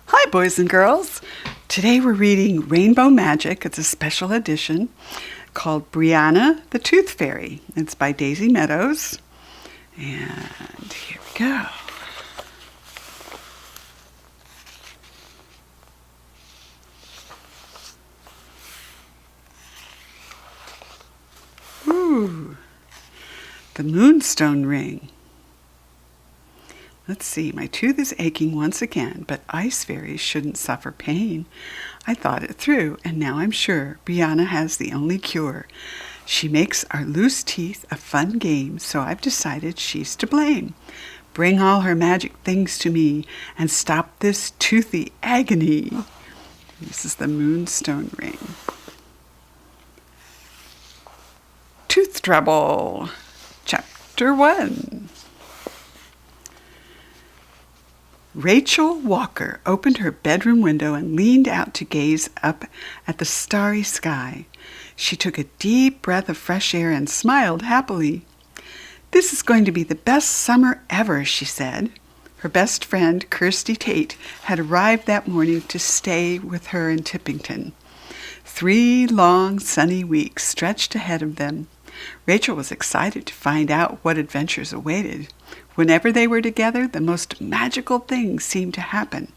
Hi, boys and girls. Today we're reading Rainbow Magic. It's a special edition called Brianna, the Tooth Fairy. It's by Daisy Meadows. And here we go. Ooh, the Moonstone Ring. Let's see, my tooth is aching once again, but ice fairies shouldn't suffer pain. I thought it through, and now I'm sure Brianna has the only cure. She makes our loose teeth a fun game, so I've decided she's to blame. Bring all her magic things to me and stop this toothy agony. This is the Moonstone Ring. Tooth Trouble, Chapter 1. Rachel Walker opened her bedroom window and leaned out to gaze up at the starry sky. She took a deep breath of fresh air and smiled happily. "This is going to be the best summer ever," she said. Her best friend, Kirstie Tate, had arrived that morning to stay with her in Tippington. 3 long, sunny weeks stretched ahead of them. Rachel was excited to find out what adventures awaited. Whenever they were together, the most magical things seemed to happen.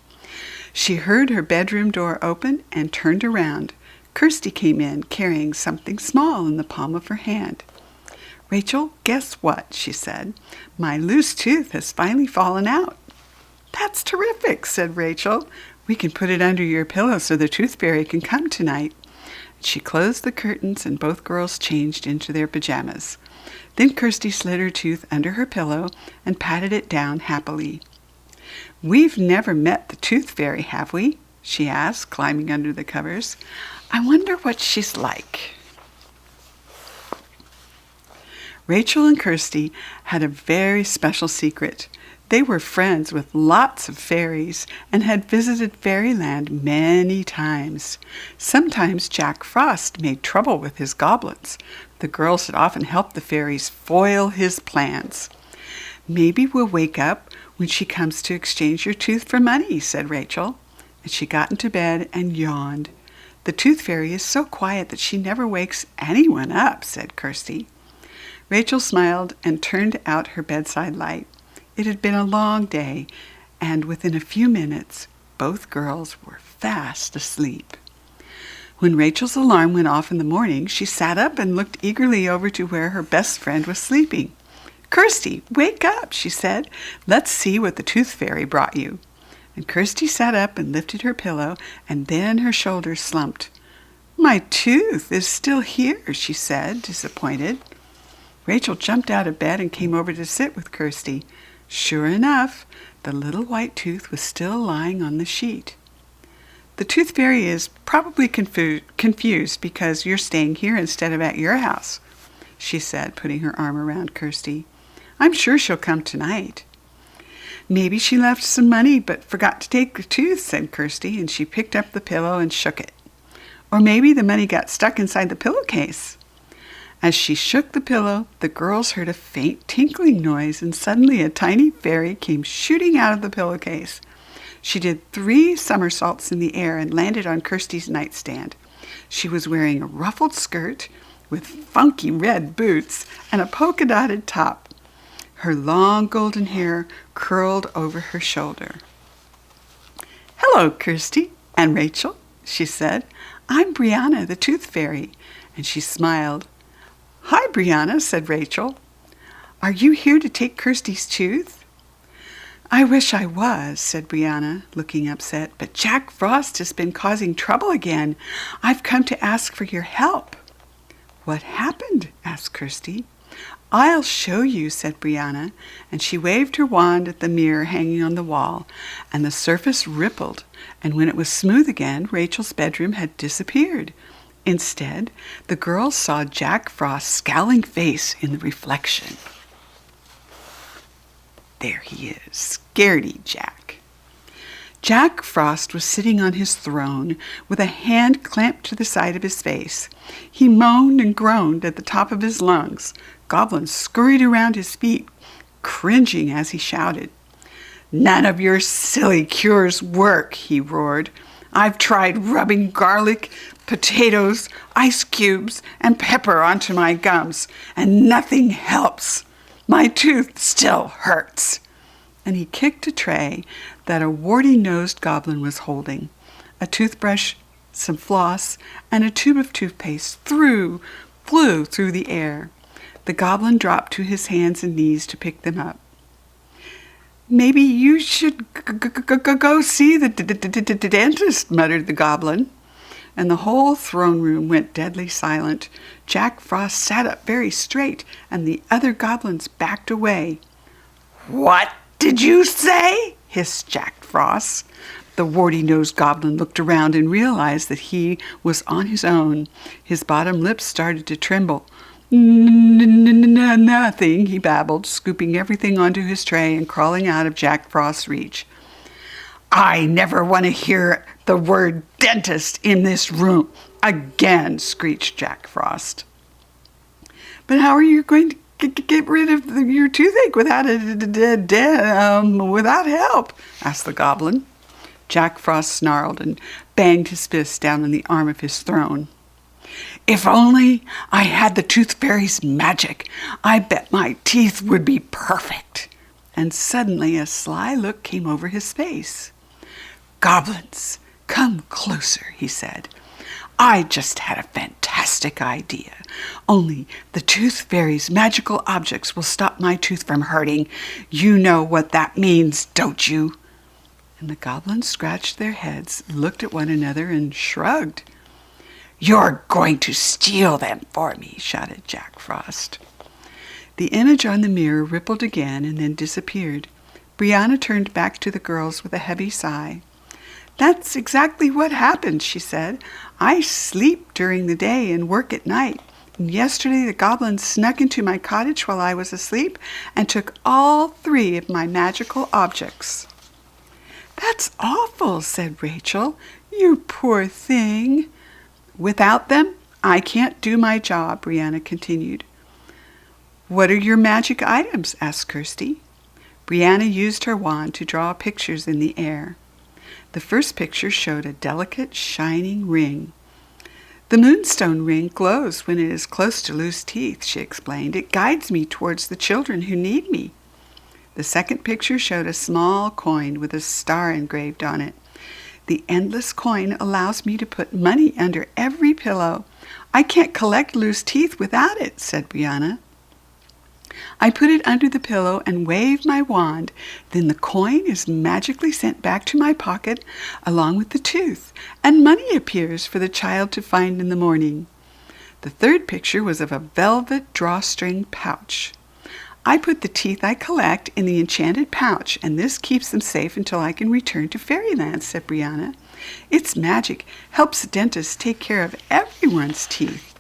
She heard her bedroom door open and turned around. Kirstie came in, carrying something small in the palm of her hand. "Rachel, guess what?" she said. "My loose tooth has finally fallen out." "That's terrific," said Rachel. "We can put it under your pillow so the tooth fairy can come tonight." She closed the curtains and both girls changed into their pajamas. Then Kirstie slid her tooth under her pillow and patted it down happily. "We've never met the tooth fairy, have we?" she asked, climbing under the covers. "I wonder what she's like." Rachel and Kirstie had a very special secret. They were friends with lots of fairies and had visited Fairyland many times. Sometimes Jack Frost made trouble with his goblins. The girls had often helped the fairies foil his plans. "Maybe we'll wake up when she comes to exchange your tooth for money," said Rachel. And she got into bed and yawned. "The tooth fairy is so quiet that she never wakes anyone up," said Kirstie. Rachel smiled and turned out her bedside light. It had been a long day, and within a few minutes, both girls were fast asleep. When Rachel's alarm went off in the morning, she sat up and looked eagerly over to where her best friend was sleeping. "Kirstie, wake up," she said. "Let's see what the tooth fairy brought you." And Kirstie sat up and lifted her pillow, and then her shoulders slumped. "My tooth is still here," she said, disappointed. Rachel jumped out of bed and came over to sit with Kirstie. Sure enough, the little white tooth was still lying on the sheet. "The tooth fairy is probably confused because you're staying here instead of at your house," she said, putting her arm around Kirstie. "I'm sure she'll come tonight." "Maybe she left some money but forgot to take the tooth," said Kirstie, and she picked up the pillow and shook it. "Or maybe the money got stuck inside the pillowcase." As she shook the pillow, the girls heard a faint tinkling noise, and suddenly a tiny fairy came shooting out of the pillowcase. She did 3 somersaults in the air and landed on Kirstie's nightstand. She was wearing a ruffled skirt with funky red boots and a polka-dotted top. Her long golden hair curled over her shoulder. "Hello, Kirstie and Rachel," she said. "I'm Brianna, the tooth fairy," and she smiled. "Hi, Brianna," said Rachel. "Are you here to take Kirstie's tooth?" "I wish I was," said Brianna, looking upset, "but Jack Frost has been causing trouble again. I've come to ask for your help." "What happened?" asked Kirstie. "I'll show you," said Brianna, and she waved her wand at the mirror hanging on the wall, and the surface rippled, and when it was smooth again, Rachel's bedroom had disappeared. Instead, the girls saw Jack Frost's scowling face in the reflection. There he is, scaredy Jack. Jack Frost was sitting on his throne with a hand clamped to the side of his face. He moaned and groaned at the top of his lungs. Goblins scurried around his feet, cringing as he shouted. "None of your silly cures work," he roared. "I've tried rubbing garlic, potatoes, ice cubes, and pepper onto my gums, and nothing helps. My tooth still hurts." And he kicked a tray that a warty-nosed goblin was holding. A toothbrush, some floss, and a tube of toothpaste flew through the air. The goblin dropped to his hands and knees to pick them up. "Maybe you should go see the dentist," muttered the goblin. And the whole throne room went deadly silent. Jack Frost sat up very straight, and the other goblins backed away. "What did you say?" hissed Jack Frost. The warty-nosed goblin looked around and realized that he was on his own. His bottom lip started to tremble. "Nothing," he babbled, scooping everything onto his tray and crawling out of Jack Frost's reach. "I never want to hear the word dentist in this room again," screeched Jack Frost. "But how are you going to get rid of your toothache without help?" asked the goblin. Jack Frost snarled and banged his fist down on the arm of his throne. "If only I had the tooth fairy's magic, I bet my teeth would be perfect." And suddenly a sly look came over his face. "Goblins, come closer," he said. "I just had a fantastic idea. Only the tooth fairy's magical objects will stop my tooth from hurting. You know what that means, don't you?" And the goblins scratched their heads, looked at one another, and shrugged. "You're going to steal them for me," shouted Jack Frost. The image on the mirror rippled again and then disappeared. Brianna turned back to the girls with a heavy sigh. "That's exactly what happened," she said. "I sleep during the day and work at night. And yesterday the goblins snuck into my cottage while I was asleep and took all 3 of my magical objects." "That's awful," said Rachel. "You poor thing." "Without them, I can't do my job," Brianna continued. "What are your magic items?" asked Kirstie. Brianna used her wand to draw pictures in the air. The first picture showed a delicate, shining ring. "The moonstone ring glows when it is close to loose teeth," she explained. "It guides me towards the children who need me." The second picture showed a small coin with a star engraved on it. "The endless coin allows me to put money under every pillow. I can't collect loose teeth without it," said Brianna. "I put it under the pillow and wave my wand. Then the coin is magically sent back to my pocket along with the tooth, and money appears for the child to find in the morning." The third picture was of a velvet drawstring pouch. "I put the teeth I collect in the enchanted pouch, and this keeps them safe until I can return to Fairyland," said Brianna. "Its magic helps dentists take care of everyone's teeth."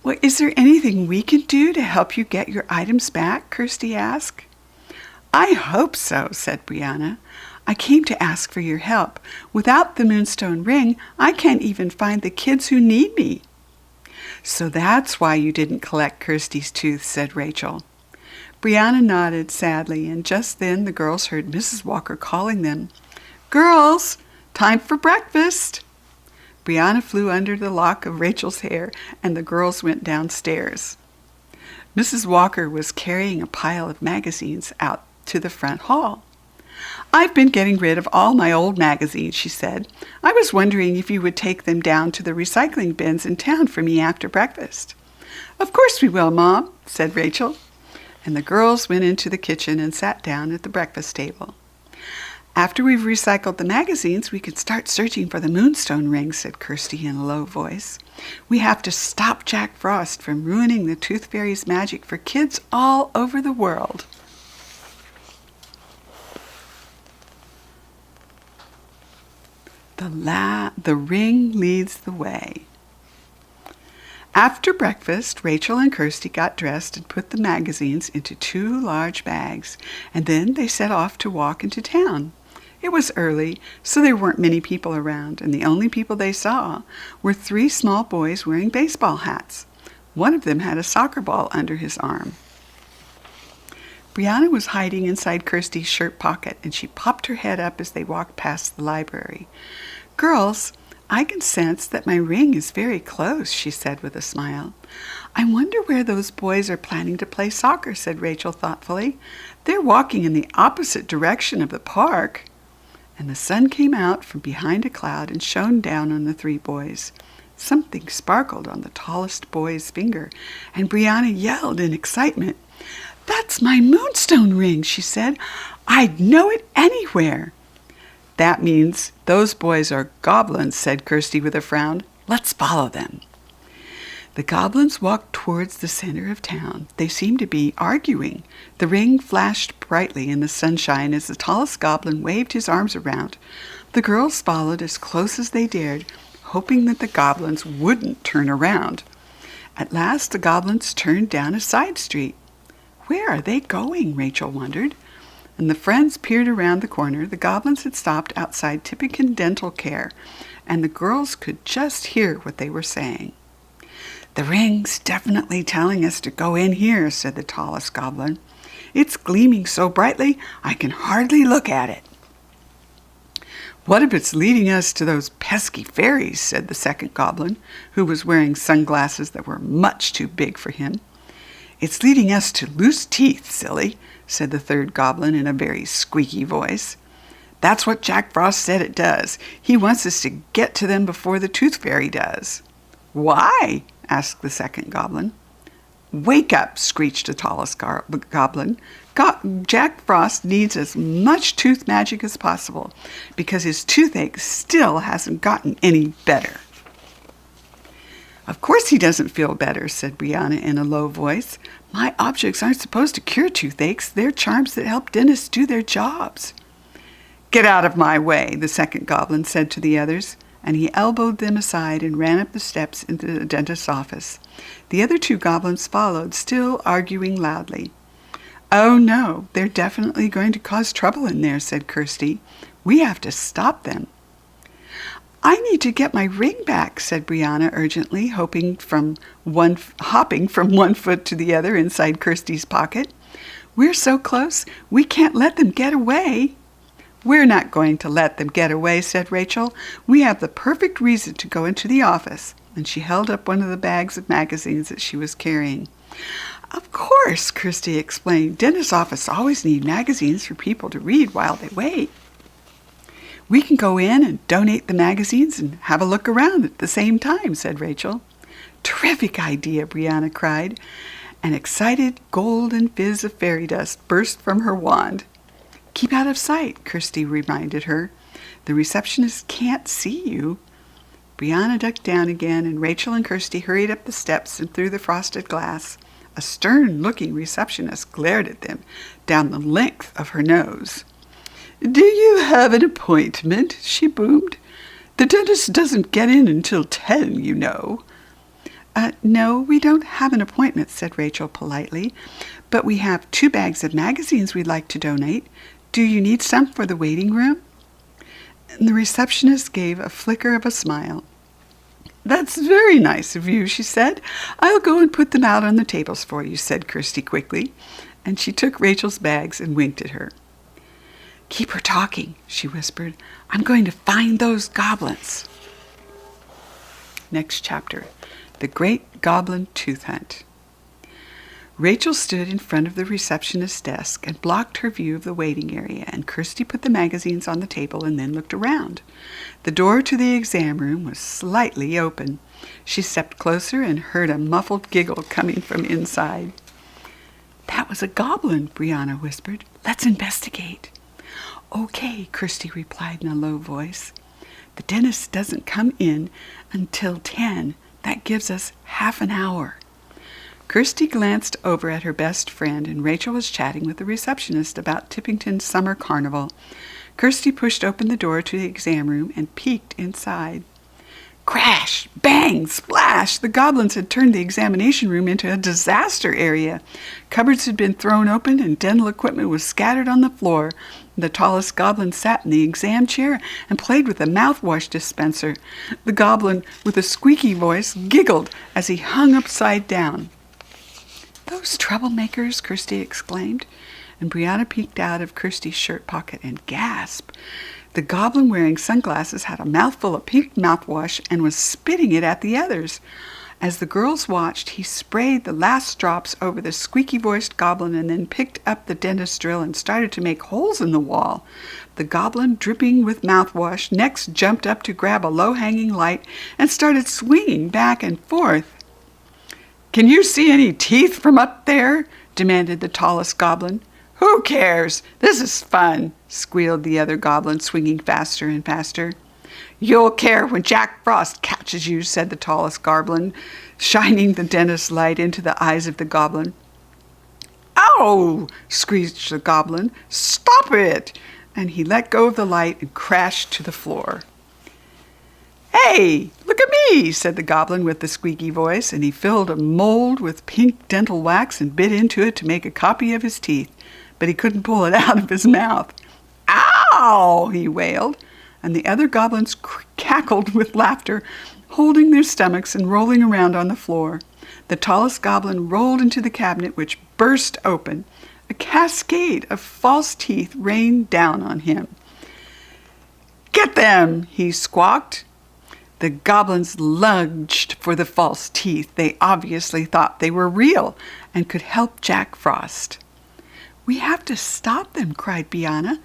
"Well, is there anything we can do to help you get your items back?" Kirstie asked. "I hope so," said Brianna. "I came to ask for your help. Without the moonstone ring, I can't even find the kids who need me." "So that's why you didn't collect Kirstie's tooth," said Rachel. Brianna nodded sadly, and just then the girls heard Mrs. Walker calling them. "Girls, time for breakfast." Brianna flew under the lock of Rachel's hair, and the girls went downstairs. Mrs. Walker was carrying a pile of magazines out to the front hall. "I've been getting rid of all my old magazines," she said. "I was wondering if you would take them down to the recycling bins in town for me after breakfast." "Of course we will, Mom," said Rachel. And the girls went into the kitchen and sat down at the breakfast table. "After we've recycled the magazines, we can start searching for the moonstone ring," said Kirstie in a low voice. "We have to stop Jack Frost from ruining the Tooth Fairy's magic for kids all over the world." The ring leads the way. After breakfast, Rachel and Kirstie got dressed and put the magazines into 2 large bags, and then they set off to walk into town. It was early, so there weren't many people around, and the only people they saw were 3 small boys wearing baseball hats. One of them had a soccer ball under his arm. Brianna was hiding inside Kirstie's shirt pocket, and she popped her head up as they walked past the library. "Girls, I can sense that my ring is very close," she said with a smile. "I wonder where those boys are planning to play soccer," said Rachel thoughtfully. "They're walking in the opposite direction of the park." And the sun came out from behind a cloud and shone down on the three boys. Something sparkled on the tallest boy's finger, and Brianna yelled in excitement. "That's my moonstone ring," she said. "I'd know it anywhere." "That means those boys are goblins," said Kirstie with a frown. "Let's follow them." The goblins walked towards the center of town. They seemed to be arguing. The ring flashed brightly in the sunshine as the tallest goblin waved his arms around. The girls followed as close as they dared, hoping that the goblins wouldn't turn around. At last the goblins turned down a side street. "Where are they going?" Rachel wondered. And the friends peered around the corner. The goblins had stopped outside Tippecanoe Dental Care, and the girls could just hear what they were saying. "The ring's definitely telling us to go in here," said the tallest goblin. "It's gleaming so brightly I can hardly look at it." "What if it's leading us to those pesky fairies?" said the second goblin, who was wearing sunglasses that were much too big for him. "It's leading us to loose teeth, silly," said the third goblin in a very squeaky voice. "That's what Jack Frost said it does. He wants us to get to them before the tooth fairy does." "Why?" asked the second goblin. "Wake up," screeched the tallest goblin. "Jack Frost needs as much tooth magic as possible because his toothache still hasn't gotten any better." "Of course he doesn't feel better," said Brianna in a low voice. "My objects aren't supposed to cure toothaches. They're charms that help dentists do their jobs." "Get out of my way," the second goblin said to the others, and he elbowed them aside and ran up the steps into the dentist's office. The other two goblins followed, still arguing loudly. "Oh no, they're definitely going to cause trouble in there," said Kirstie. "We have to stop them." "I need to get my ring back," said Brianna urgently, hopping from one foot to the other inside Kirstie's pocket. "We're so close, we can't let them get away." "We're not going to let them get away," said Rachel. "We have the perfect reason to go into the office." And she held up one of the bags of magazines that she was carrying. "Of course," Kirstie explained. "Dentist's office always need magazines for people to read while they wait." "We can go in and donate the magazines and have a look around at the same time," said Rachel. "Terrific idea," Brianna cried. An excited golden fizz of fairy dust burst from her wand. "Keep out of sight," Kirstie reminded her. "The receptionist can't see you." Brianna ducked down again, and Rachel and Kirstie hurried up the steps and through the frosted glass. A stern-looking receptionist glared at them down the length of her nose. "Do you have an appointment?" she boomed. "The dentist doesn't get in until 10, you know." No, we don't have an appointment," said Rachel politely, "but we have 2 bags of magazines we'd like to donate. Do you need some for the waiting room?" And the receptionist gave a flicker of a smile. "That's very nice of you," she said. "I'll go and put them out on the tables for you," said Kirstie quickly, and she took Rachel's bags and winked at her. "Keep her talking," she whispered. "I'm going to find those goblins." Next chapter, The Great Goblin Tooth Hunt. Rachel stood in front of the receptionist's desk and blocked her view of the waiting area, and Kirstie put the magazines on the table and then looked around. The door to the exam room was slightly open. She stepped closer and heard a muffled giggle coming from inside. "That was a goblin," Brianna whispered. "Let's investigate." "Okay," Kirstie replied in a low voice. "The dentist doesn't come in until 10. That gives us half an hour." Kirstie glanced over at her best friend, and Rachel was chatting with the receptionist about Tippecanoe's summer carnival. Kirstie pushed open the door to the exam room and peeked inside. Crash! Bang! Splash! The goblins had turned the examination room into a disaster area. Cupboards had been thrown open and dental equipment was scattered on the floor. The tallest goblin sat in the exam chair and played with a mouthwash dispenser. The goblin, with a squeaky voice, giggled as he hung upside down. "Those troublemakers!" Kirstie exclaimed. and Brianna peeked out of Kirstie's shirt pocket and gasped. The goblin wearing sunglasses had a mouthful of pink mouthwash and was spitting it at the others. As the girls watched, he sprayed the last drops over the squeaky-voiced goblin and then picked up the dentist drill and started to make holes in the wall. The goblin, dripping with mouthwash, next jumped up to grab a low-hanging light and started swinging back and forth. "Can you see any teeth from up there?" demanded the tallest goblin. "Who cares? This is fun," squealed the other goblin, swinging faster and faster. "You'll care when Jack Frost catches you," said the tallest goblin, shining the dentist's light into the eyes of the goblin. "Ow!" screeched the goblin. "Stop it!" And he let go of the light and crashed to the floor. "Hey, look at me," said the goblin with the squeaky voice, and he filled a mold with pink dental wax and bit into it to make a copy of his teeth, but he couldn't pull it out of his mouth. "Ow!" he wailed, and the other goblins cackled with laughter, holding their stomachs and rolling around on the floor. The tallest goblin rolled into the cabinet, which burst open. A cascade of false teeth rained down on him. "Get them!" he squawked. The goblins lunged for the false teeth. They obviously thought they were real and could help Jack Frost. "We have to stop them," cried Brianna.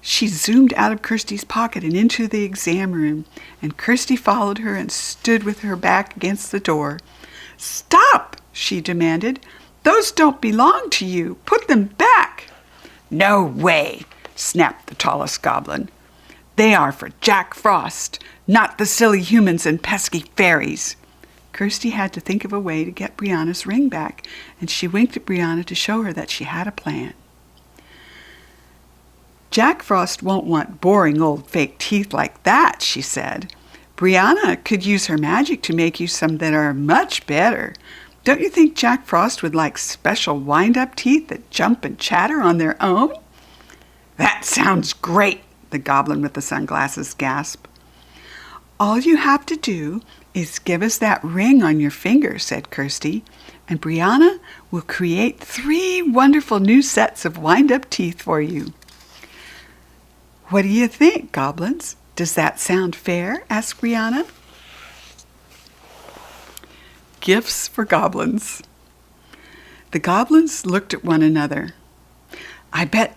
She zoomed out of Kirstie's pocket and into the exam room, and Kirstie followed her and stood with her back against the door. "Stop!" she demanded. "Those don't belong to you. Put them back." "No way!" snapped the tallest goblin. "They are for Jack Frost, not the silly humans and pesky fairies." Kirstie had to think of a way to get Brianna's ring back, and she winked at Brianna to show her that she had a plan. "Jack Frost won't want boring old fake teeth like that," she said. "Brianna could use her magic to make you some that are much better. Don't you think Jack Frost would like special wind-up teeth that jump and chatter on their own?" "That sounds great," the goblin with the sunglasses gasped. "All you have to do is give us that ring on your finger," said Kirstie, "and Brianna will create 3 wonderful new sets of wind-up teeth for you." "What do you think, goblins? Does that sound fair?" asked Brianna. Gifts for goblins. The goblins looked at one another. "I bet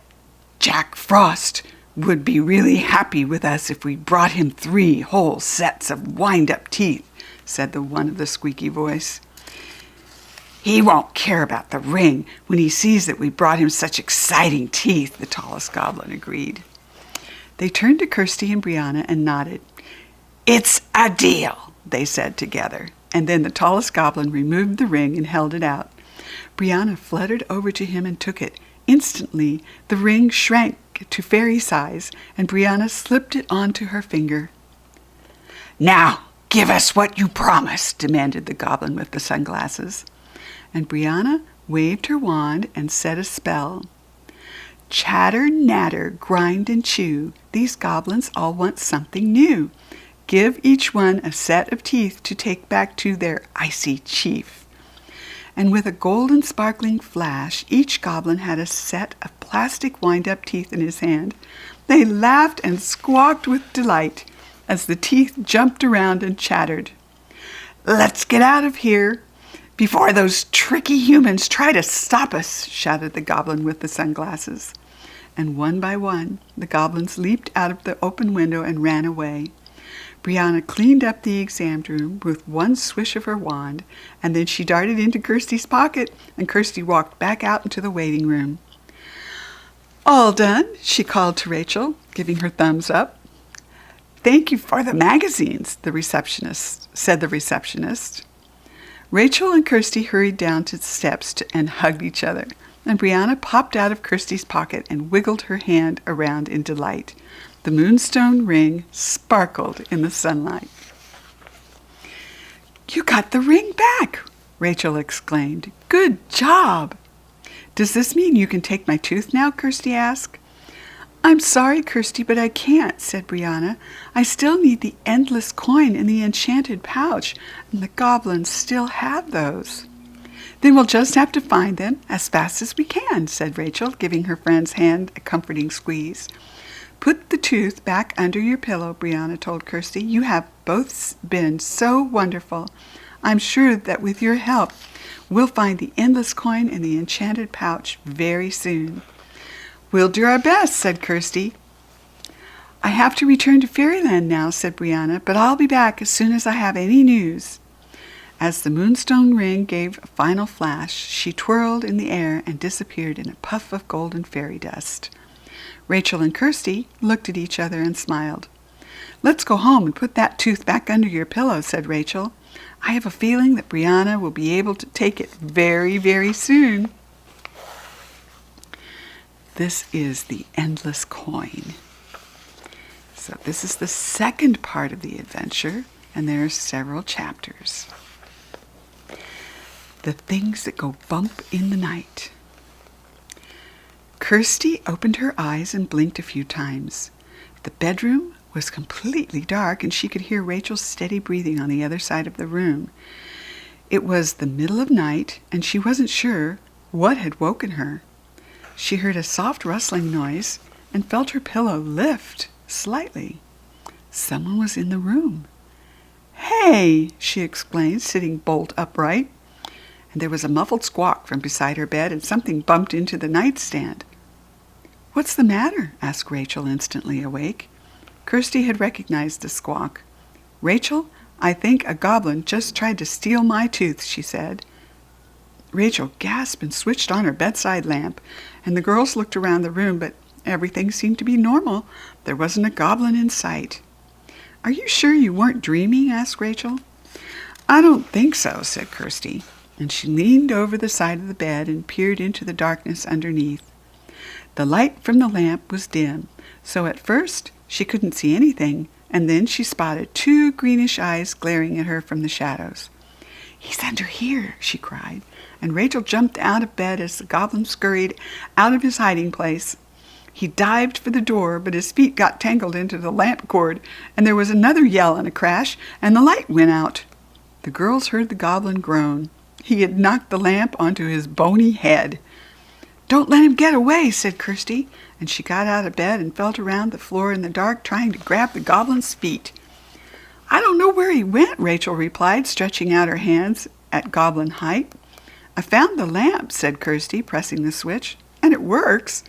Jack Frost would be really happy with us if we brought him 3 whole sets of wind-up teeth," said the one of the squeaky voice. "He won't care about the ring when he sees that we brought him such exciting teeth," the tallest goblin agreed. They turned to Kirstie and Brianna and nodded. "It's a deal," they said together, and then the tallest goblin removed the ring and held it out. Brianna fluttered over to him and took it. Instantly, the ring shrank to fairy size, and Brianna slipped it onto her finger. "Now, give us what you promised," demanded the goblin with the sunglasses. And Brianna waved her wand and said a spell. "Chatter, natter, grind and chew. These goblins all want something new. Give each one a set of teeth to take back to their icy chief." And with a golden sparkling flash, each goblin had a set of plastic wind-up teeth in his hand. They laughed and squawked with delight as the teeth jumped around and chattered. "Let's get out of here before those tricky humans try to stop us," shouted the goblin with the sunglasses. And one by one, the goblins leaped out of the open window and ran away. Brianna cleaned up the exam room with one swish of her wand, and then she darted into Kirstie's pocket, and Kirstie walked back out into the waiting room. "All done," she called to Rachel, giving her thumbs up. "Thank you for the magazines," said the receptionist. Rachel and Kirstie hurried down to the steps and hugged each other, and Brianna popped out of Kirstie's pocket and wiggled her hand around in delight. The moonstone ring sparkled in the sunlight. "You got the ring back," Rachel exclaimed. "Good job." "Does this mean you can take my tooth now?" Kirstie asked. "I'm sorry, Kirstie, but I can't," said Brianna. "I still need the endless coin in the enchanted pouch, and the goblins still have those." Then we'll just have to find them as fast as we can, said Rachel, giving her friend's hand a comforting squeeze. Put the tooth back under your pillow, Brianna told Kirstie. You have both been so wonderful. I'm sure that with your help, we'll find the endless coin in the enchanted pouch very soon. We'll do our best, said Kirstie. I have to return to Fairyland now, said Brianna, but I'll be back as soon as I have any news. As the moonstone ring gave a final flash, she twirled in the air and disappeared in a puff of golden fairy dust. Rachel and Kirstie looked at each other and smiled. Let's go home and put that tooth back under your pillow, said Rachel. I have a feeling that Brianna will be able to take it very, very soon. This is the endless coin. So this is the second part of the adventure, and there are several chapters. The things that go bump in the night. Kirstie opened her eyes and blinked a few times. The bedroom was completely dark, and she could hear Rachel's steady breathing on the other side of the room. It was the middle of night, and she wasn't sure what had woken her. She heard a soft rustling noise and felt her pillow lift slightly. Someone was in the room. "Hey!" she exclaimed, sitting bolt upright. And there was a muffled squawk from beside her bed, and something bumped into the nightstand. "What's the matter?" asked Rachel, instantly awake. Kirstie had recognized the squawk. "Rachel, I think a goblin just tried to steal my tooth," she said. Rachel gasped and switched on her bedside lamp, and the girls looked around the room, but everything seemed to be normal. There wasn't a goblin in sight. "Are you sure you weren't dreaming?" asked Rachel. "I don't think so," said Kirstie, and she leaned over the side of the bed and peered into the darkness underneath. The light from the lamp was dim, so at first she couldn't see anything, and then she spotted two greenish eyes glaring at her from the shadows. "He's under here," she cried, and Rachel jumped out of bed as the goblin scurried out of his hiding place. He dived for the door, but his feet got tangled into the lamp cord, and there was another yell and a crash, and the light went out. The girls heard the goblin groan. He had knocked the lamp onto his bony head. "Don't let him get away," said Kirstie, and she got out of bed and felt around the floor in the dark, trying to grab the goblin's feet. "I don't know where he went," Rachel replied, stretching out her hands at goblin height. "I found the lamp," said Kirstie, pressing the switch, "and it works."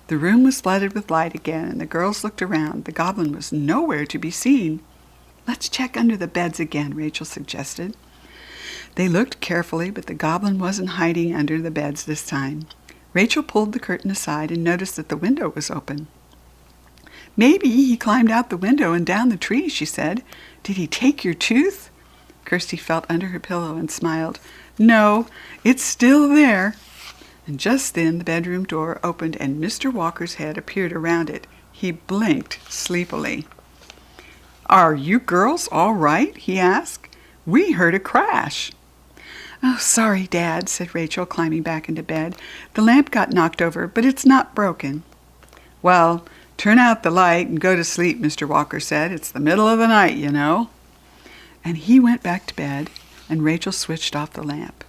The room was flooded with light again, and the girls looked around. The goblin was nowhere to be seen. "Let's check under the beds again," Rachel suggested. They looked carefully, but the goblin wasn't hiding under the beds this time. Rachel pulled the curtain aside and noticed that the window was open. "Maybe he climbed out the window and down the tree," she said. "Did he take your tooth?" Kirstie felt under her pillow and smiled. "No, it's still there." And just then the bedroom door opened and Mr. Walker's head appeared around it. He blinked sleepily. "Are you girls all right?" he asked. "We heard a crash." "Oh, sorry, Dad," said Rachel, climbing back into bed. "The lamp got knocked over, but it's not broken." "Well, turn out the light and go to sleep," Mr. Walker said. "It's the middle of the night, you know." And he went back to bed, and Rachel switched off the lamp.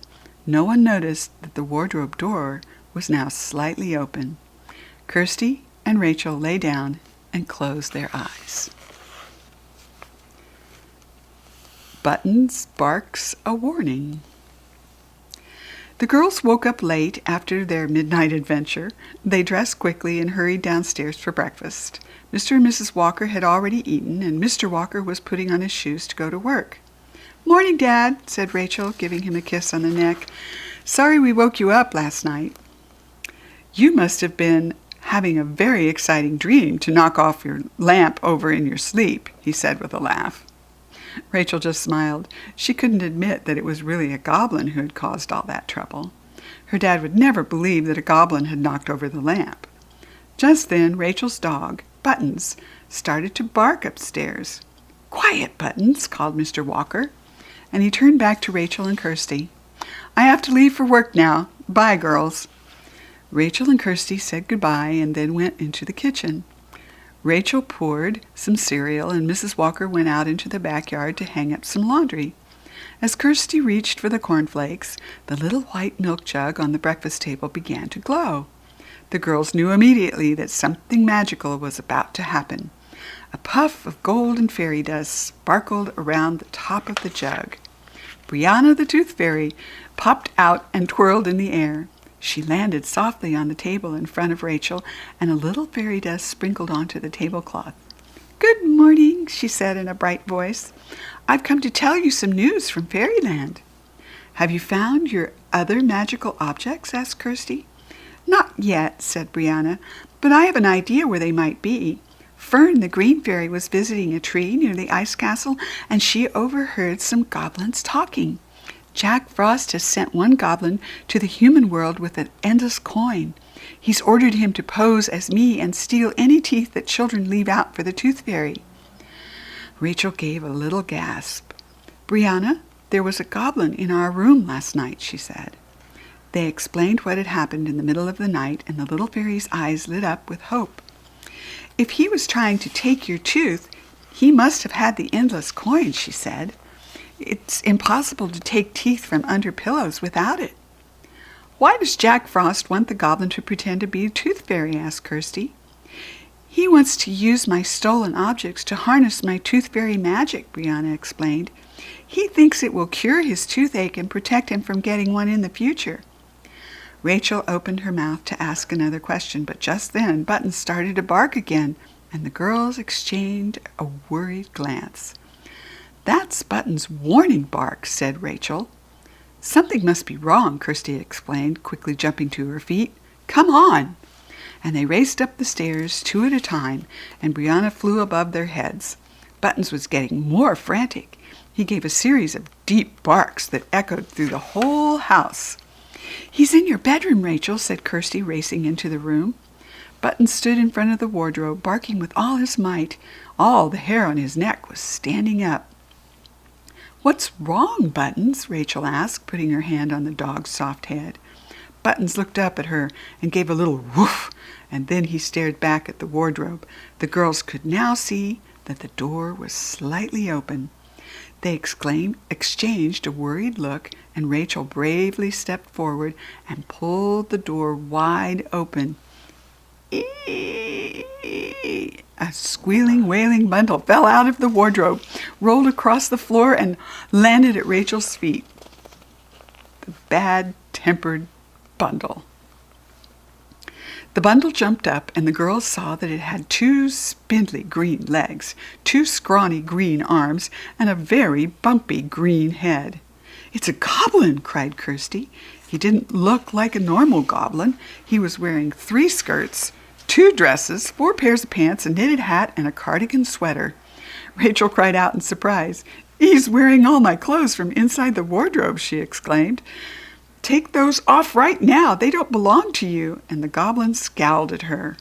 No one noticed that the wardrobe door was now slightly open. Kirstie and Rachel lay down and closed their eyes. Buttons barks a warning. The girls woke up late after their midnight adventure. They dressed quickly and hurried downstairs for breakfast. Mr. and Mrs. Walker had already eaten, and Mr. Walker was putting on his shoes to go to work. "Morning, Dad," said Rachel, giving him a kiss on the neck. "Sorry we woke you up last night." "You must have been having a very exciting dream to knock off your lamp over in your sleep," he said with a laugh. Rachel just smiled. She couldn't admit that it was really a goblin who had caused all that trouble. Her dad would never believe that a goblin had knocked over the lamp. Just then, Rachel's dog, Buttons, started to bark upstairs. "Quiet, Buttons," called Mr. Walker, and he turned back to Rachel and Kirstie. "I have to leave for work now. Bye, girls." Rachel and Kirstie said goodbye and then went into the kitchen. Rachel poured some cereal, and Mrs. Walker went out into the backyard to hang up some laundry. As Kirstie reached for the cornflakes, the little white milk jug on the breakfast table began to glow. The girls knew immediately that something magical was about to happen. A puff of golden fairy dust sparkled around the top of the jug. Brianna the Tooth Fairy popped out and twirled in the air. She landed softly on the table in front of Rachel, and a little fairy dust sprinkled onto the tablecloth. "Good morning," she said in a bright voice. "I've come to tell you some news from Fairyland." "Have you found your other magical objects?" asked Kirstie. "Not yet," said Brianna, "but I have an idea where they might be. Fern, the green fairy, was visiting a tree near the ice castle, and she overheard some goblins talking. Jack Frost has sent one goblin to the human world with an endless coin. He's ordered him to pose as me and steal any teeth that children leave out for the Tooth Fairy." Rachel gave a little gasp. "Brianna, there was a goblin in our room last night," she said. They explained what had happened in the middle of the night, and the little fairy's eyes lit up with hope. "If he was trying to take your tooth, he must have had the endless coin," she said. "It's impossible to take teeth from under pillows without it." "Why does Jack Frost want the goblin to pretend to be a tooth fairy?" asked Kirstie. "He wants to use my stolen objects to harness my tooth fairy magic," Brianna explained. "He thinks it will cure his toothache and protect him from getting one in the future." Rachel opened her mouth to ask another question, but just then Buttons started to bark again, and the girls exchanged a worried glance. "That's Buttons' warning bark," said Rachel. "Something must be wrong," Kirstie explained, quickly jumping to her feet. "Come on!" And they raced up the stairs, two at a time, and Brianna flew above their heads. Buttons was getting more frantic. He gave a series of deep barks that echoed through the whole house. "He's in your bedroom, Rachel," said Kirstie, racing into the room. Buttons stood in front of the wardrobe, barking with all his might. All the hair on his neck was standing up. "What's wrong, Buttons?" Rachel asked, putting her hand on the dog's soft head. Buttons looked up at her and gave a little woof, and then he stared back at the wardrobe. The girls could now see that the door was slightly open. They exchanged a worried look, and Rachel bravely stepped forward and pulled the door wide open. "Eee!" A squealing, wailing bundle fell out of the wardrobe, rolled across the floor, and landed at Rachel's feet. The bad-tempered bundle. The bundle jumped up, and the girls saw that it had 2 spindly green legs, 2 scrawny green arms, and a very bumpy green head. "It's a goblin!" cried Kirstie. He didn't look like a normal goblin. He was wearing 3 skirts, 2 dresses, 4 pairs of pants, a knitted hat, and a cardigan sweater. Rachel cried out in surprise. "He's wearing all my clothes from inside the wardrobe," she exclaimed. "Take those off right now. They don't belong to you." And the goblin scowled at her.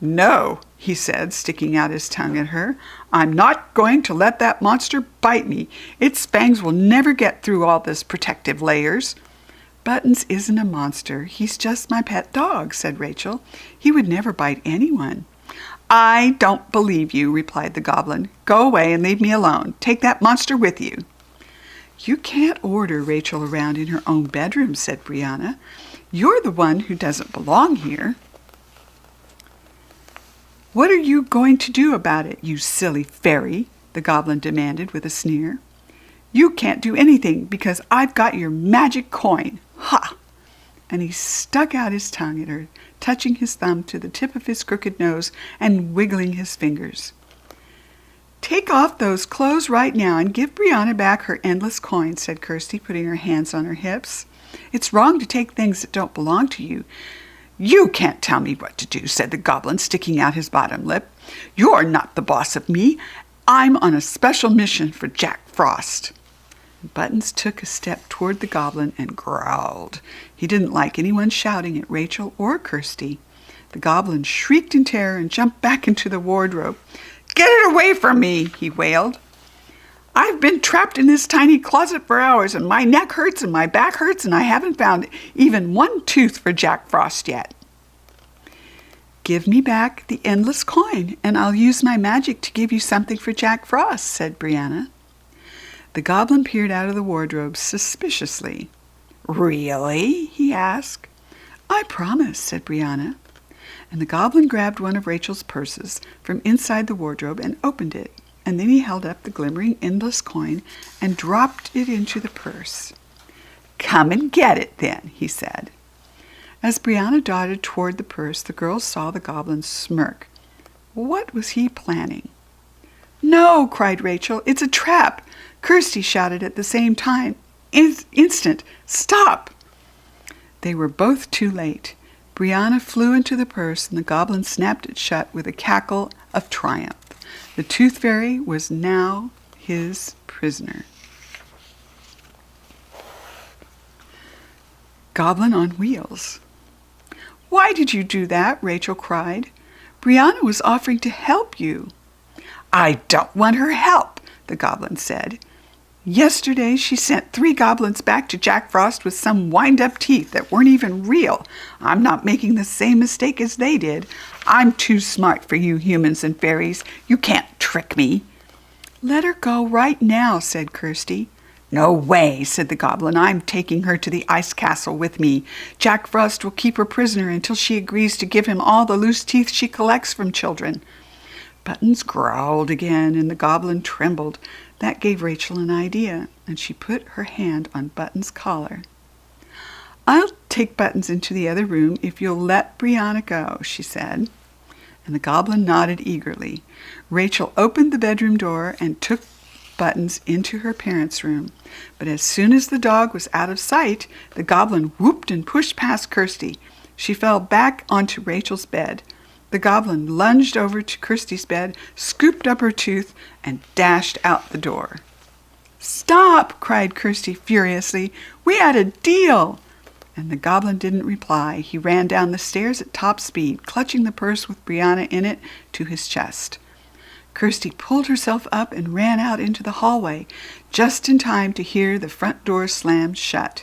"No," he said, sticking out his tongue at her. "I'm not going to let that monster bite me. Its fangs will never get through all this protective layers." "Buttons isn't a monster. He's just my pet dog," said Rachel. "He would never bite anyone." "I don't believe you," replied the goblin. "Go away and leave me alone. Take that monster with you." "You can't order Rachel around in her own bedroom," said Brianna. "You're the one who doesn't belong here." "What are you going to do about it, you silly fairy?" the goblin demanded with a sneer. "You can't do anything because I've got your magic coin. Ha!" And he stuck out his tongue at her, touching his thumb to the tip of his crooked nose and wiggling his fingers. "Take off those clothes right now and give Brianna back her endless coin," said Kirstie, putting her hands on her hips. "It's wrong to take things that don't belong to you." "You can't tell me what to do," said the goblin, sticking out his bottom lip. "You're not the boss of me. I'm on a special mission for Jack Frost." Buttons took a step toward the goblin and growled. He didn't like anyone shouting at Rachel or Kirstie. The goblin shrieked in terror and jumped back into the wardrobe. "Get it away from me!" he wailed. "I've been trapped in this tiny closet for hours, and my neck hurts and my back hurts, and I haven't found even one tooth for Jack Frost yet." "Give me back the endless coin, and I'll use my magic to give you something for Jack Frost," said Brianna. The goblin peered out of the wardrobe suspiciously. "Really?" he asked. "I promise," said Brianna. And the goblin grabbed one of Rachel's purses from inside the wardrobe and opened it, and then he held up the glimmering endless coin and dropped it into the purse. "Come and get it, then," he said. As Brianna darted toward the purse, the girls saw the goblin smirk. What was he planning? "No!" cried Rachel. "It's a trap!" Kirstie shouted at the same time. Instant! Stop!" They were both too late. Brianna flew into the purse, and the goblin snapped it shut with a cackle of triumph. The Tooth Fairy was now his prisoner. Goblin on Wheels. "Why did you do that?" Rachel cried. "Brianna was offering to help you." "I don't want her help," the goblin said. "Yesterday she sent 3 goblins back to Jack Frost with some wind-up teeth that weren't even real. I'm not making the same mistake as they did. I'm too smart for you humans and fairies. You can't trick me." "Let her go right now," said Kirstie. "No way," said the goblin. "I'm taking her to the ice castle with me. Jack Frost will keep her prisoner until she agrees to give him all the loose teeth she collects from children." Buttons growled again, and the goblin trembled. That gave Rachel an idea, and she put her hand on Buttons' collar. "I'll take Buttons into the other room if you'll let Brianna go," she said. And the goblin nodded eagerly. Rachel opened the bedroom door and took Buttons into her parents' room. But as soon as the dog was out of sight, the goblin whooped and pushed past Kirstie. She fell back onto Rachel's bed. The goblin lunged over to Kirstie's bed, scooped up her tooth, and dashed out the door. "Stop!" cried Kirstie furiously. "We had a deal!" And the goblin didn't reply. He ran down the stairs at top speed, clutching the purse with Brianna in it to his chest. Kirstie pulled herself up and ran out into the hallway, just in time to hear the front door slam shut.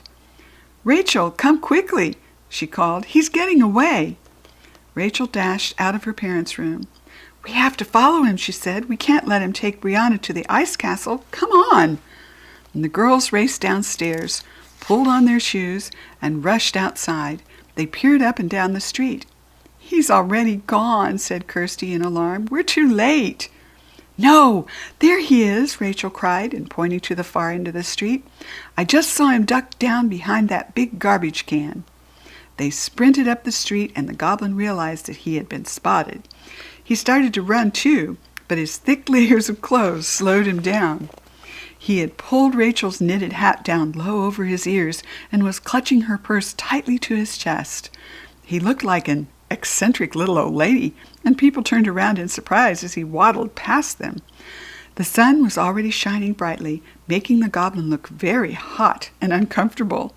"Rachel, come quickly!" she called. "He's getting away!" Rachel dashed out of her parents' room. "We have to follow him," she said. "We can't let him take Brianna to the ice castle. Come on!" And the girls raced downstairs, pulled on their shoes, and rushed outside. They peered up and down the street. "He's already gone," said Kirstie in alarm. "We're too late." "No, there he is," Rachel cried, and pointing to the far end of the street. "I just saw him duck down behind that big garbage can." They sprinted up the street, and the goblin realized that he had been spotted. He started to run too, but his thick layers of clothes slowed him down. He had pulled Rachel's knitted hat down low over his ears and was clutching her purse tightly to his chest. He looked like an eccentric little old lady, and people turned around in surprise as he waddled past them. The sun was already shining brightly, making the goblin look very hot and uncomfortable.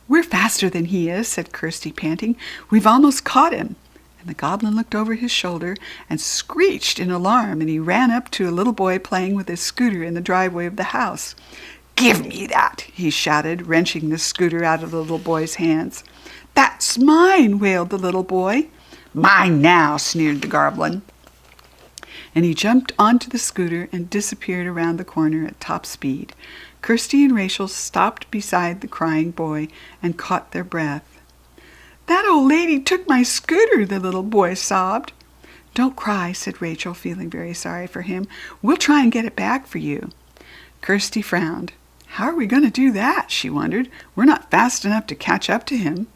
"We're faster than he is," said Kirstie, panting. "We've almost caught him." And the goblin looked over his shoulder and screeched in alarm, and he ran up to a little boy playing with his scooter in the driveway of the house. "Give me that!" he shouted, wrenching the scooter out of the little boy's hands. "That's mine!" wailed the little boy. "Mine now!" sneered the goblin. And he jumped onto the scooter and disappeared around the corner at top speed. Kirstie and Rachel stopped beside the crying boy and caught their breath. "That old lady took my scooter," the little boy sobbed. "Don't cry," said Rachel, feeling very sorry for him. "We'll try and get it back for you." Kirstie frowned. "How are we going to do that?" she wondered. "We're not fast enough to catch up to him."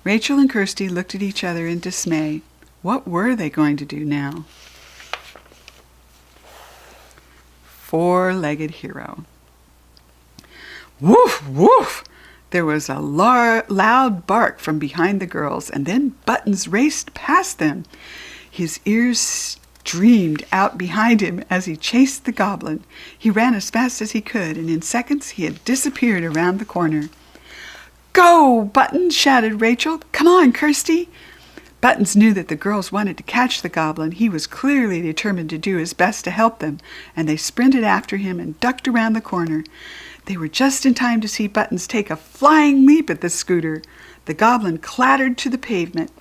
Rachel and Kirstie looked at each other in dismay. What were they going to do now? Four-legged hero. "Woof, woof!" There was a loud bark from behind the girls, and then Buttons raced past them. His ears streamed out behind him as he chased the goblin. He ran as fast as he could, and in seconds he had disappeared around the corner. "Go, Buttons!" shouted Rachel. "Come on, Kirstie!" Buttons knew that the girls wanted to catch the goblin. He was clearly determined to do his best to help them, and they sprinted after him and ducked around the corner. They were just in time to see Buttons take a flying leap at the scooter. The goblin clattered to the pavement.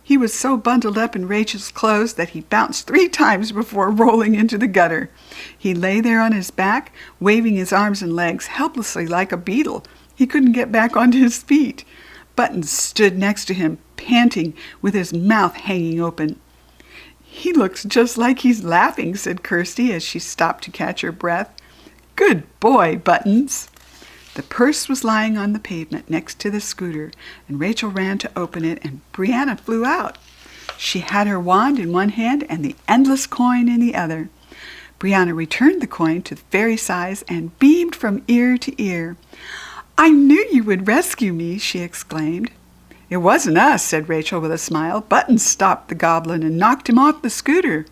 He was so bundled up in Rachel's clothes that he bounced 3 times before rolling into the gutter. He lay there on his back, waving his arms and legs helplessly like a beetle. He couldn't get back onto his feet. Buttons stood next to him, panting, with his mouth hanging open. "He looks just like he's laughing," said Kirstie as she stopped to catch her breath. "Good boy, Buttons." The purse was lying on the pavement next to the scooter, and Rachel ran to open it, and Brianna flew out. She had her wand in one hand and the endless coin in the other. Brianna returned the coin to the fairy size and beamed from ear to ear. "I knew you would rescue me," she exclaimed. "It wasn't us," said Rachel with a smile. "Buttons stopped the goblin and knocked him off the scooter."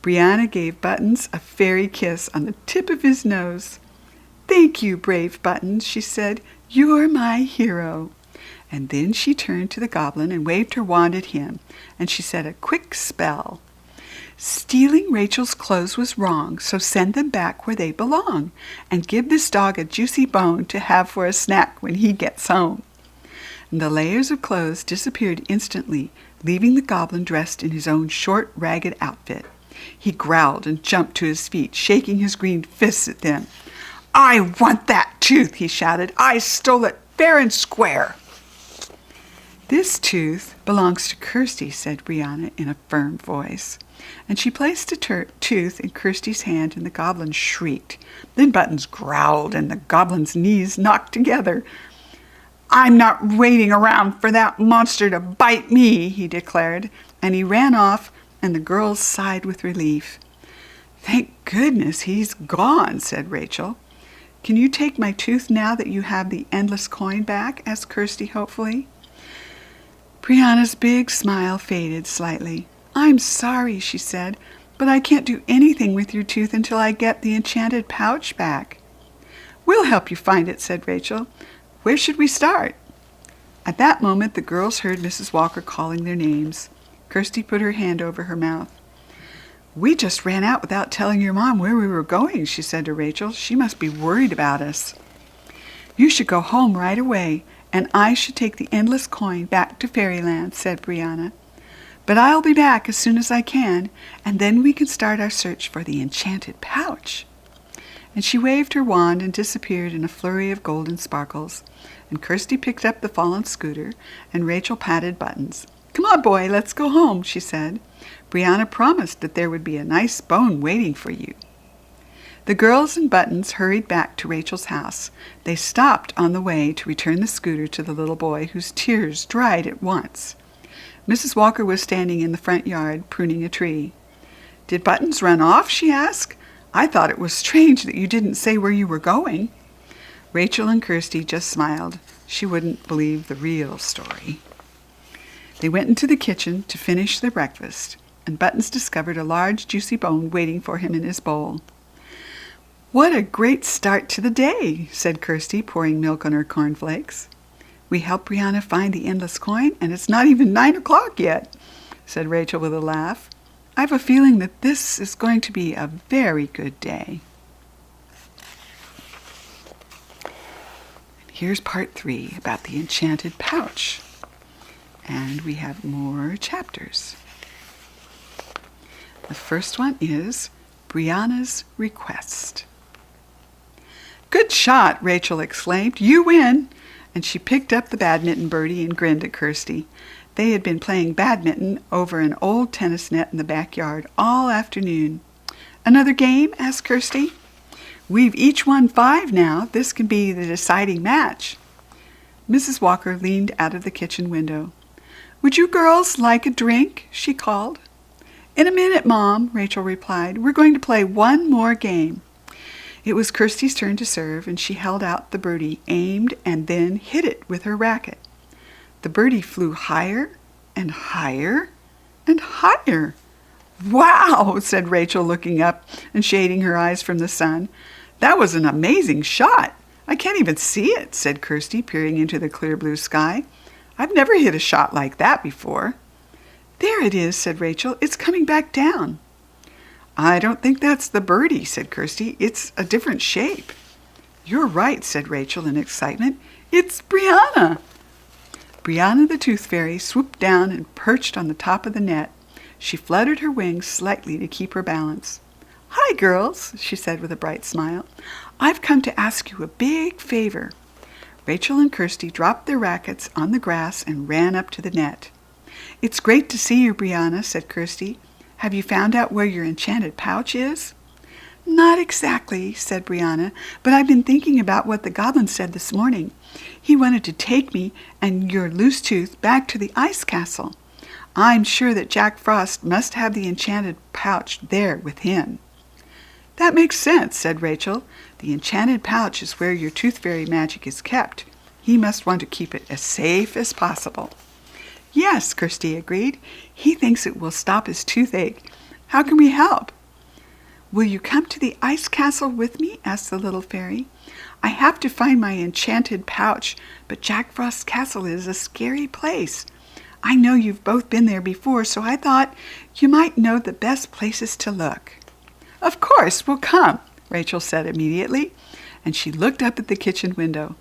Brianna gave Buttons a fairy kiss on the tip of his nose. "Thank you, brave Buttons," she said. "You're my hero." And then she turned to the goblin and waved her wand at him, and she said a quick spell. "Stealing Rachel's clothes was wrong, so send them back where they belong, and give this dog a juicy bone to have for a snack when he gets home." And the layers of clothes disappeared instantly, leaving the goblin dressed in his own short, ragged outfit. He growled and jumped to his feet, shaking his green fists at them. "I want that tooth," he shouted. "I stole it fair and square." "This tooth belongs to Kirstie," said Brianna in a firm voice. And she placed a tooth in Kirstie's hand, and the goblin shrieked. Then Buttons growled, and the goblin's knees knocked together. "I'm not waiting around for that monster to bite me," he declared, and he ran off, and the girls sighed with relief. "Thank goodness he's gone," said Rachel. "Can you take my tooth now that you have the endless coin back?" asked Kirstie hopefully. Brianna's big smile faded slightly. "I'm sorry," she said, "but I can't do anything with your tooth until I get the enchanted pouch back." "We'll help you find it," said Rachel. "Where should we start?" At that moment the girls heard Mrs. Walker calling their names. Kirstie put her hand over her mouth. "We just ran out without telling your mom where we were going," she said to Rachel. "She must be worried about us." "You should go home right away, and I should take the endless coin back to Fairyland," said Brianna. "But I'll be back as soon as I can, and then we can start our search for the enchanted pouch." And she waved her wand and disappeared in a flurry of golden sparkles. And Kirstie picked up the fallen scooter, and Rachel patted Buttons. "Come on, boy, let's go home," she said. "Brianna promised that there would be a nice bone waiting for you." The girls and Buttons hurried back to Rachel's house. They stopped on the way to return the scooter to the little boy, whose tears dried at once. Mrs. Walker was standing in the front yard, pruning a tree. "Did Buttons run off?" she asked. "I thought it was strange that you didn't say where you were going." Rachel and Kirstie just smiled. She wouldn't believe the real story. They went into the kitchen to finish their breakfast, and Buttons discovered a large, juicy bone waiting for him in his bowl. "What a great start to the day," said Kirstie, pouring milk on her cornflakes. "We helped Brianna find the endless coin, and it's not even 9 o'clock yet," said Rachel with a laugh. "I have a feeling that this is going to be a very good day." Here's part 3 about the enchanted pouch. And we have more chapters. The first one is Brianna's request. "Good shot," Rachel exclaimed. "You win." And she picked up the badminton birdie and grinned at Kirstie. They had been playing badminton over an old tennis net in the backyard all afternoon. "Another game?" asked Kirstie. "We've each won 5 now. This can be the deciding match." Mrs. Walker leaned out of the kitchen window. "Would you girls like a drink?" she called. "In a minute, Mom," Rachel replied. "We're going to play one more game." It was Kirstie's turn to serve, and she held out the birdie, aimed, and then hit it with her racket. The birdie flew higher and higher and higher. "Wow," said Rachel, looking up and shading her eyes from the sun. "That was an amazing shot. I can't even see it," said Kirstie, peering into the clear blue sky. "I've never hit a shot like that before." "There it is," said Rachel. "It's coming back down." "I don't think that's the birdie," said Kirstie. "It's a different shape." "You're right," said Rachel in excitement. "It's Brianna." Brianna the Tooth Fairy swooped down and perched on the top of the net. She fluttered her wings slightly to keep her balance. "Hi, girls," she said with a bright smile. "I've come to ask you a big favor." Rachel and Kirstie dropped their rackets on the grass and ran up to the net. "It's great to see you, Brianna," said Kirstie. "Have you found out where your enchanted pouch is?" "Not exactly," said Brianna, "but I've been thinking about what the Goblin said this morning. He wanted to take me and your loose tooth back to the ice castle. I'm sure that Jack Frost must have the enchanted pouch there with him." "That makes sense," said Rachel. "The enchanted pouch is where your tooth fairy magic is kept. He must want to keep it as safe as possible." "Yes," Kirstie agreed. "He thinks it will stop his toothache. How can we help?" "Will you come to the ice castle with me?" asked the little fairy. "I have to find my enchanted pouch, but Jack Frost's castle is a scary place. I know you've both been there before, so I thought you might know the best places to look." "Of course, we'll come," Rachel said immediately, and she looked up at the kitchen window.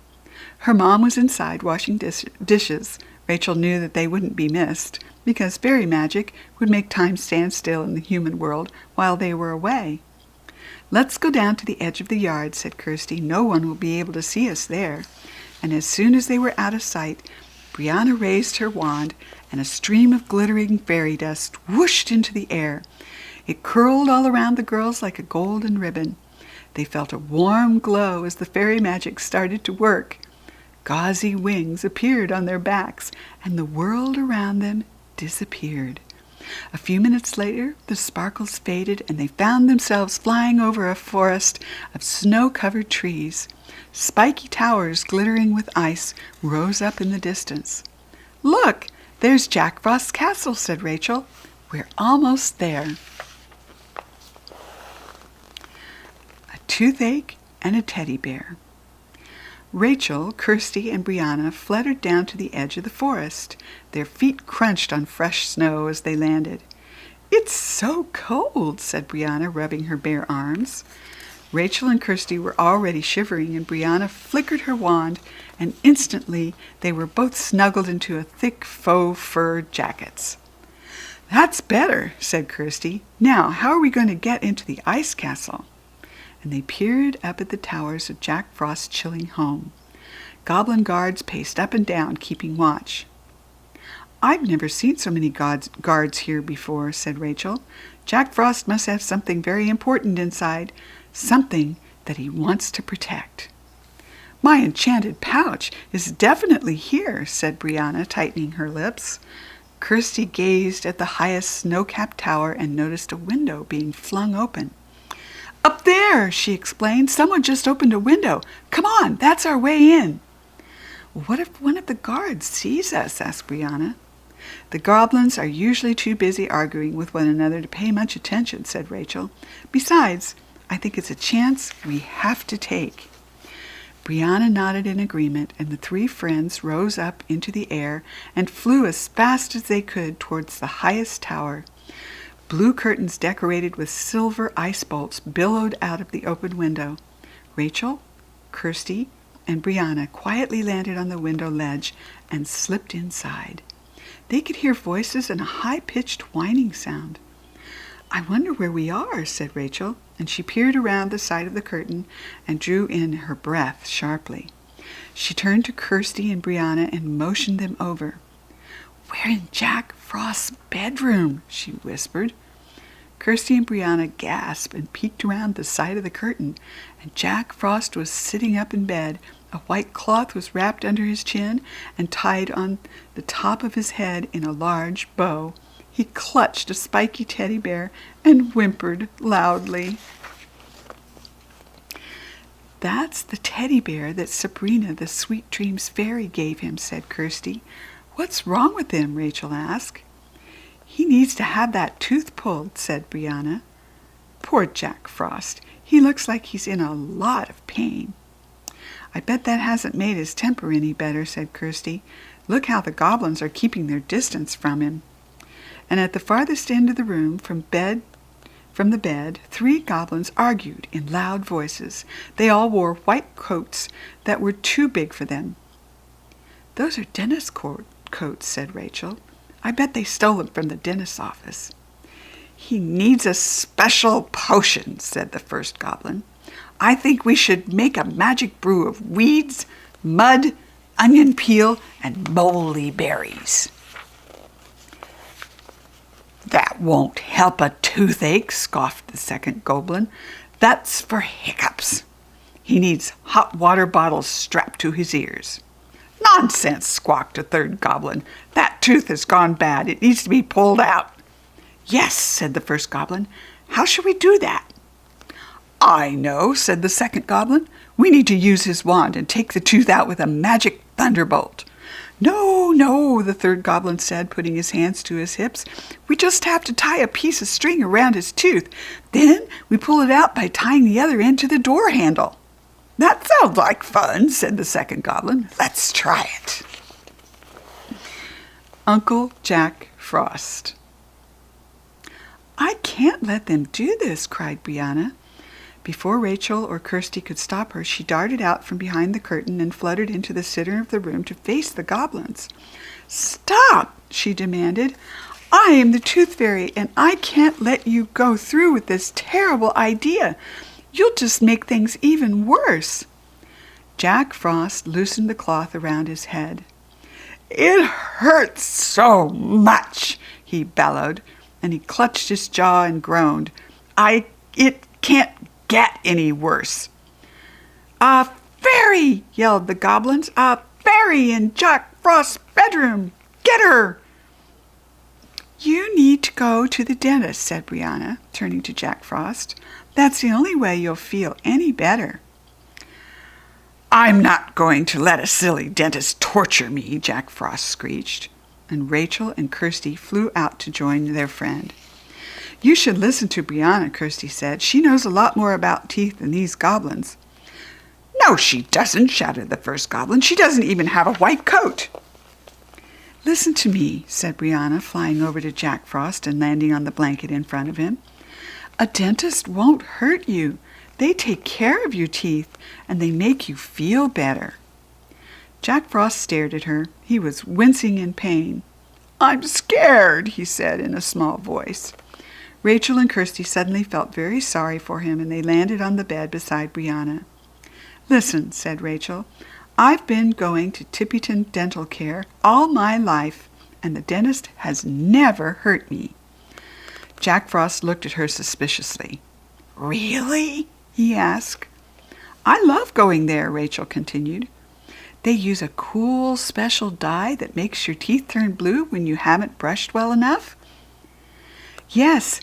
Her mom was inside washing dishes. Rachel knew that they wouldn't be missed, because fairy magic would make time stand still in the human world while they were away. "Let's go down to the edge of the yard," said Kirstie. "No one will be able to see us there." And as soon as they were out of sight, Brianna raised her wand, and a stream of glittering fairy dust whooshed into the air. It curled all around the girls like a golden ribbon. They felt a warm glow as the fairy magic started to work. Gauzy wings appeared on their backs, and the world around them disappeared. A few minutes later, the sparkles faded, and they found themselves flying over a forest of snow-covered trees. Spiky towers glittering with ice rose up in the distance. "Look, there's Jack Frost's castle," said Rachel. "We're almost there." A toothache and a teddy bear. Rachel, Kirstie, and Brianna fluttered down to the edge of the forest. Their feet crunched on fresh snow as they landed. "It's so cold," said Brianna, rubbing her bare arms. Rachel and Kirstie were already shivering, and Brianna flickered her wand, and instantly they were both snuggled into a thick faux fur jackets. "That's better," said Kirstie. "Now, how are we going to get into the ice castle?" And they peered up at the towers of Jack Frost's chilling home. Goblin guards paced up and down, keeping watch. "I've never seen so many guards here before," said Rachel. "Jack Frost must have something very important inside, something that he wants to protect." "My enchanted pouch is definitely here," said Brianna, tightening her lips. Kirstie gazed at the highest snow-capped tower and noticed a window being flung open. "Up there!" she explained. "Someone just opened a window. Come on, that's our way in." "What if one of the guards sees us?" asked Brianna. "The goblins are usually too busy arguing with one another to pay much attention," said Rachel. "Besides, I think it's a chance we have to take." Brianna nodded in agreement, and the three friends rose up into the air and flew as fast as they could towards the highest tower. Blue curtains decorated with silver ice bolts billowed out of the open window. Rachel, Kirstie, and Brianna quietly landed on the window ledge and slipped inside. They could hear voices and a high-pitched whining sound. "I wonder where we are," said Rachel, and she peered around the side of the curtain and drew in her breath sharply. She turned to Kirstie and Brianna and motioned them over. "We're in Jack Frost's bedroom," she whispered. Kirstie and Brianna gasped and peeked around the side of the curtain, and Jack Frost was sitting up in bed. A white cloth was wrapped under his chin and tied on the top of his head in a large bow. He clutched a spiky teddy bear and whimpered loudly. "That's the teddy bear that Sabrina, the Sweet Dreams Fairy, gave him," said Kirstie. "What's wrong with him?" Rachel asked. "He needs to have that tooth pulled," said Brianna. "Poor Jack Frost. He looks like he's in a lot of pain." "I bet that hasn't made his temper any better," said Kirstie. "Look how the goblins are keeping their distance from him." And at the farthest end of the room, from the bed, 3 goblins argued in loud voices. They all wore white coats that were too big for them. "Those are dentist coats, said Rachel. I bet they stole them from the dentist's office. He needs a special potion, said the first goblin. I think we should make a magic brew of weeds, mud, onion peel, and moldy berries. That won't help a toothache, scoffed the second goblin. That's for hiccups. He needs hot water bottles strapped to his ears. Nonsense, squawked a third goblin. That tooth has gone bad. It needs to be pulled out. Yes, said the first goblin. How shall we do that? I know, said the second goblin. We need to use his wand and take the tooth out with a magic thunderbolt. No, no, the third goblin said, putting his hands to his hips. We just have to tie a piece of string around his tooth. Then we pull it out by tying the other end to the door handle. That sounds like fun, said the second goblin. Let's try it. Uncle Jack Frost. I can't let them do this, cried Brianna. Before Rachel or Kirstie could stop her, she darted out from behind the curtain and fluttered into the center of the room to face the goblins. Stop, she demanded. I am the Tooth Fairy, and I can't let you go through with this terrible idea. You'll just make things even worse. Jack Frost loosened the cloth around his head. It hurts so much, he bellowed, and he clutched his jaw and groaned. It can't get any worse. A fairy, yelled the goblins. A fairy in Jack Frost's bedroom. Get her! You need to go to the dentist, said Brianna, turning to Jack Frost. That's the only way you'll feel any better. I'm not going to let a silly dentist torture me, Jack Frost screeched, and Rachel and Kirstie flew out to join their friend. You should listen to Brianna, Kirstie said. She knows a lot more about teeth than these goblins. No, she doesn't, shouted the first goblin. She doesn't even have a white coat. Listen to me, said Brianna, flying over to Jack Frost and landing on the blanket in front of him. A dentist won't hurt you. They take care of your teeth, and they make you feel better. Jack Frost stared at her. He was wincing in pain. I'm scared, he said in a small voice. Rachel and Kirstie suddenly felt very sorry for him, and they landed on the bed beside Brianna. Listen, said Rachel, I've been going to Tippyton Dental Care all my life, and the dentist has never hurt me. Jack Frost looked at her suspiciously. Really? He asked. I love going there, Rachel continued. They use a cool special dye that makes your teeth turn blue when you haven't brushed well enough. Yes,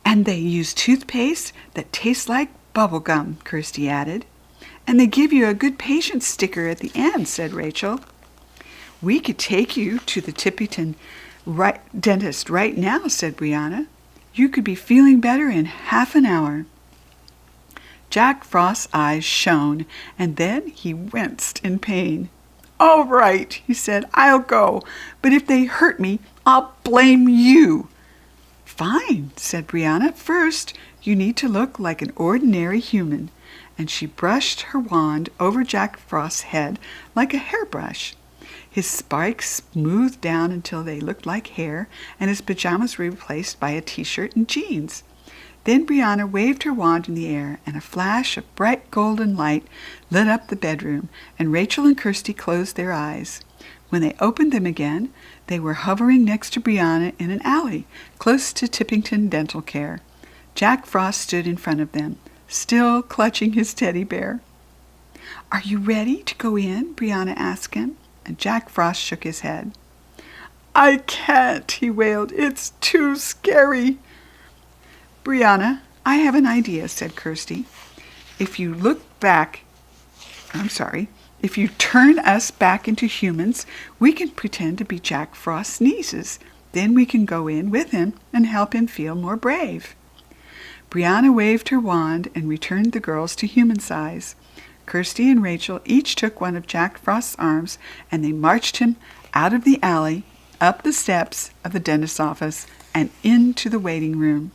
and they use toothpaste that tastes like bubble gum, Kirstie added. And they give you a good patient sticker at the end, said Rachel. We could take you to the Tippyton dentist right now, said Brianna. You could be feeling better in half an hour. Jack Frost's eyes shone, and then he winced in pain. All right, he said, I'll go, but if they hurt me, I'll blame you. Fine, said Brianna. First, you need to look like an ordinary human. And she brushed her wand over Jack Frost's head like a hairbrush. His spikes smoothed down until they looked like hair, and his pajamas were replaced by a t-shirt and jeans. Then Brianna waved her wand in the air, and a flash of bright golden light lit up the bedroom, and Rachel and Kirstie closed their eyes. When they opened them again, they were hovering next to Brianna in an alley, close to Tippyton Dental Care. Jack Frost stood in front of them, still clutching his teddy bear. Are you ready to go in? Brianna asked him, and Jack Frost shook his head. I can't, he wailed. It's too scary. Brianna, I have an idea, said Kirstie. If you turn us back into humans, we can pretend to be Jack Frost's nieces. Then we can go in with him and help him feel more brave. Brianna waved her wand and returned the girls to human size. Kirstie and Rachel each took one of Jack Frost's arms, and they marched him out of the alley, up the steps of the dentist's office, and into the waiting room.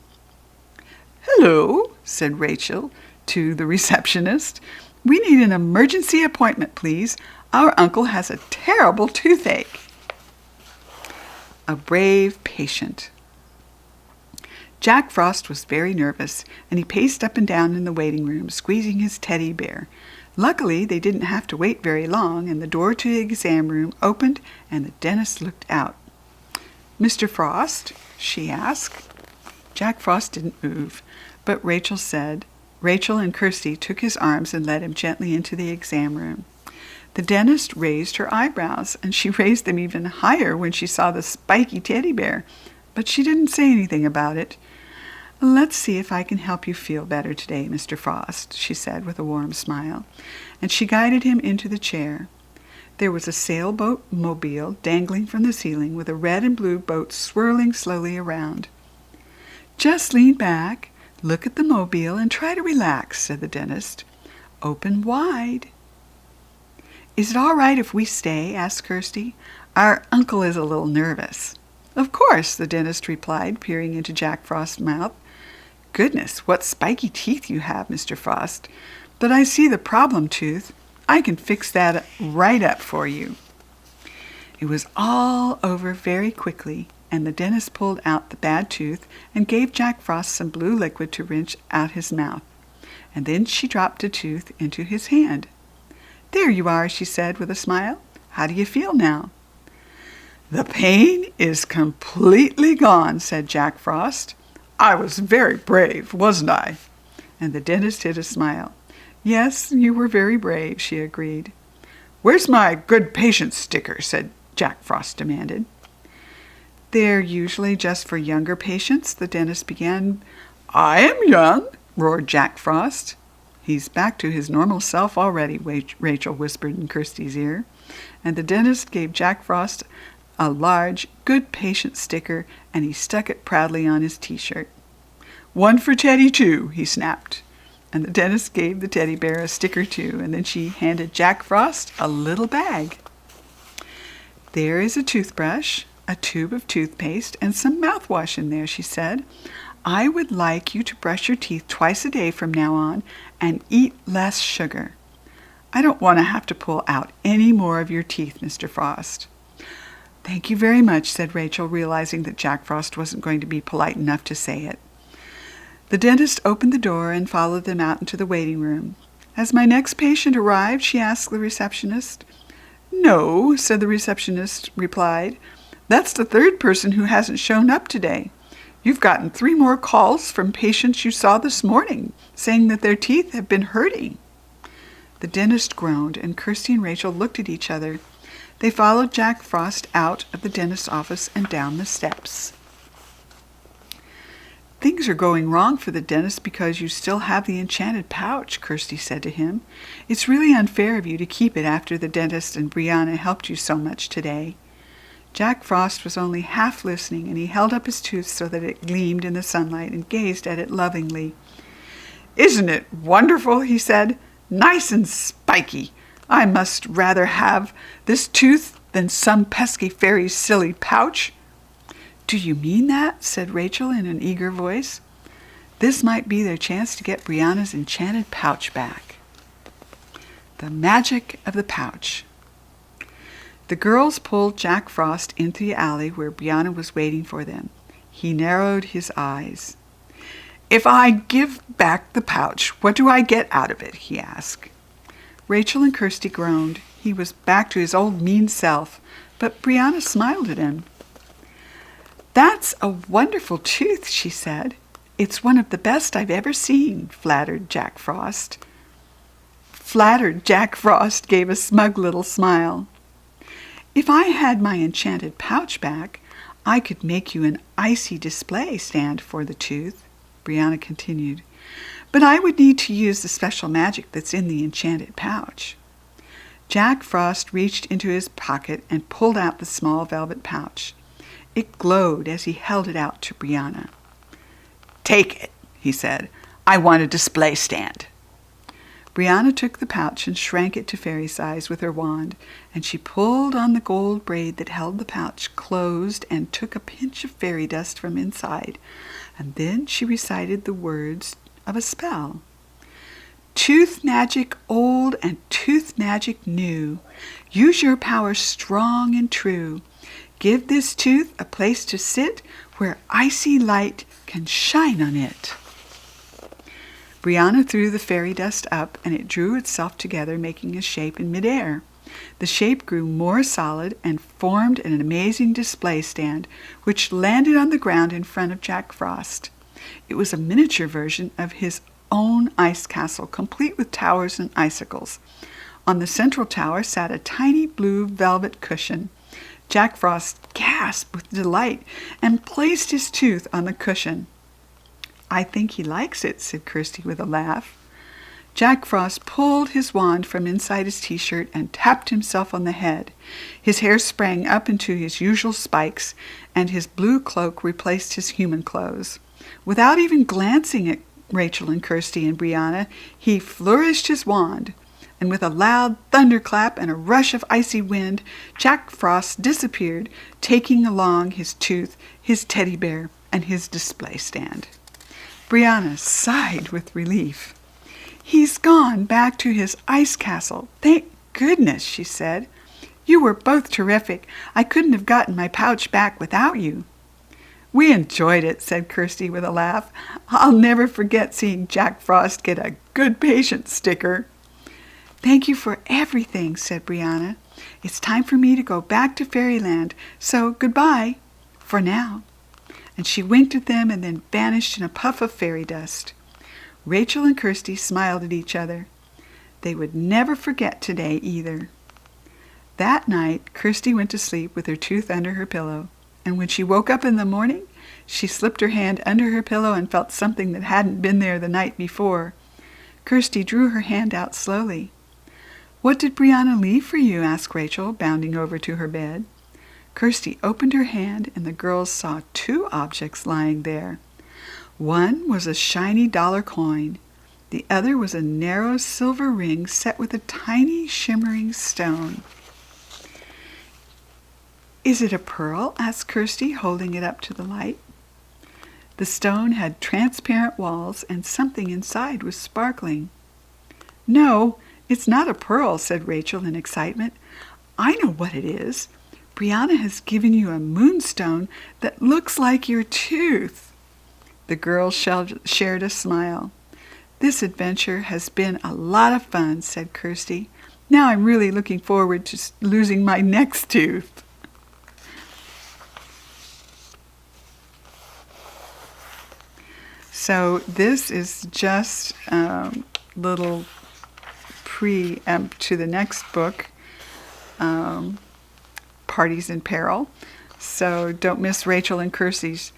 Hello, said Rachel to the receptionist. We need an emergency appointment, please. Our uncle has a terrible toothache. a brave patient. Jack Frost was very nervous, and he paced up and down in the waiting room, squeezing his teddy bear. Luckily, they didn't have to wait very long, and the door to the exam room opened, and the dentist looked out. "Mr. Frost?" she asked. Jack Frost didn't move, but Rachel and Kirstie took his arms and led him gently into the exam room. The dentist raised her eyebrows, and she raised them even higher when she saw the spiky teddy bear, but she didn't say anything about it. "Let's see if I can help you feel better today, Mr. Frost," she said with a warm smile, and she guided him into the chair. There was a sailboat mobile dangling from the ceiling with a red and blue boat swirling slowly around. "Just lean back, look at the mobile, and try to relax," said the dentist. "Open wide." "Is it all right if we stay?" asked Kirstie. "Our uncle is a little nervous." "Of course," the dentist replied, peering into Jack Frost's mouth. "Goodness, what spiky teeth you have, Mr. Frost. But I see the problem tooth. I can fix that right up for you." It was all over very quickly, and the dentist pulled out the bad tooth and gave Jack Frost some blue liquid to rinse out his mouth. And then she dropped the tooth into his hand. "There you are," she said with a smile. "How do you feel now?" "The pain is completely gone," said Jack Frost. "I was very brave, wasn't I?" And the dentist hid a smile. "Yes, you were very brave," she agreed. "Where's my good patient sticker?" said Jack Frost demanded. "They're usually just for younger patients," the dentist began. "I am young," roared Jack Frost. "He's back to his normal self already," Rachel whispered in Kirstie's ear. And the dentist gave Jack Frost a large, good patient sticker, and he stuck it proudly on his t-shirt. "One for Teddy, too," he snapped. And the dentist gave the teddy bear a sticker, too, and then she handed Jack Frost a little bag. "There is a toothbrush, a tube of toothpaste, and some mouthwash in there," she said. "I would like you to brush your teeth twice a day from now on and eat less sugar. I don't want to have to pull out any more of your teeth, Mr. Frost." "Thank you very much," said Rachel, realizing that Jack Frost wasn't going to be polite enough to say it. The dentist opened the door and followed them out into the waiting room. "Has my next patient arrived?" she asked the receptionist. "No," said the receptionist, replied. "That's the third person who hasn't shown up today. You've gotten 3 more calls from patients you saw this morning, saying that their teeth have been hurting." The dentist groaned, and Kirstie and Rachel looked at each other. They followed Jack Frost out of the dentist's office and down the steps. "Things are going wrong for the dentist because you still have the enchanted pouch," Kirstie said to him. "It's really unfair of you to keep it after the dentist and Brianna helped you so much today." Jack Frost was only half listening, and he held up his tooth so that it gleamed in the sunlight and gazed at it lovingly. "Isn't it wonderful?" he said. "Nice and spiky. I must rather have this tooth than some pesky fairy's silly pouch." "Do you mean that?" said Rachel in an eager voice. This might be their chance to get Brianna's enchanted pouch back. The magic of the pouch. The girls pulled Jack Frost into the alley where Brianna was waiting for them. He narrowed his eyes. "If I give back the pouch, what do I get out of it?" he asked. Rachel and Kirstie groaned. He was back to his old mean self, but Brianna smiled at him. "That's a wonderful tooth," she said. "It's one of the best I've ever seen," flattered Jack Frost. Jack Frost gave a smug little smile. "If I had my enchanted pouch back, I could make you an icy display stand for the tooth," Brianna continued. "But I would need to use the special magic that's in the enchanted pouch." Jack Frost reached into his pocket and pulled out the small velvet pouch. It glowed as he held it out to Brianna. "Take it," he said. "I want a display stand." Brianna took the pouch and shrank it to fairy size with her wand, and she pulled on the gold braid that held the pouch closed and took a pinch of fairy dust from inside, and then she recited the words of a spell. "Tooth magic old and tooth magic new, use your power strong and true. give this tooth a place to sit where icy light can shine on it." Brianna threw the fairy dust up, and it drew itself together, making a shape in midair. The shape grew more solid and formed an amazing display stand, which landed on the ground in front of Jack Frost. It was a miniature version of his own ice castle, complete with towers and icicles. On the central tower sat a tiny blue velvet cushion. Jack Frost gasped with delight and placed his tooth on the cushion. "I think he likes it," said Kirstie with a laugh. Jack Frost pulled his wand from inside his t-shirt and tapped himself on the head. His hair sprang up into his usual spikes, and his blue cloak replaced his human clothes. Without even glancing at Rachel and Kirstie and Brianna, he flourished his wand, and with a loud thunderclap and a rush of icy wind, Jack Frost disappeared, taking along his tooth, his teddy bear, and his display stand. Brianna sighed with relief. "He's gone back to his ice castle. Thank goodness," she said. "You were both terrific. I couldn't have gotten my pouch back without you." "We enjoyed it," said Kirstie with a laugh. "I'll never forget seeing Jack Frost get a good patient sticker." "Thank you for everything," said Brianna. "It's time for me to go back to Fairyland, so goodbye, for now." And she winked at them and then vanished in a puff of fairy dust. Rachel and Kirstie smiled at each other. They would never forget today either. That night, Kirstie went to sleep with her tooth under her pillow, and when she woke up in the morning, she slipped her hand under her pillow and felt something that hadn't been there the night before. Kirstie drew her hand out slowly. "What did Brianna leave for you?" asked Rachel, bounding over to her bed. Kirstie opened her hand, and the girls saw two objects lying there. One was a shiny dollar coin. The other was a narrow silver ring set with a tiny shimmering stone. "Is it a pearl?" asked Kirstie, holding it up to the light. The stone had transparent walls, and something inside was sparkling. "No, it's not a pearl," said Rachel in excitement. "I know what it is. Brianna has given you a moonstone that looks like your tooth." The girls shared a smile. "This adventure has been a lot of fun," said Kirstie. "Now I'm really looking forward to losing my next tooth." So this is just a little preempt to the next book, Parties in Peril. So don't miss Rachel and Kirstie's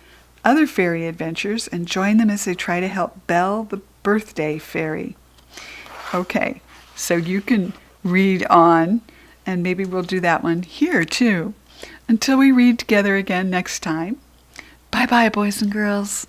other fairy adventures and join them as they try to help Belle the birthday fairy. Okay, so you can read on, and maybe we'll do that one here too. Until we read together again next time, bye-bye, boys and girls.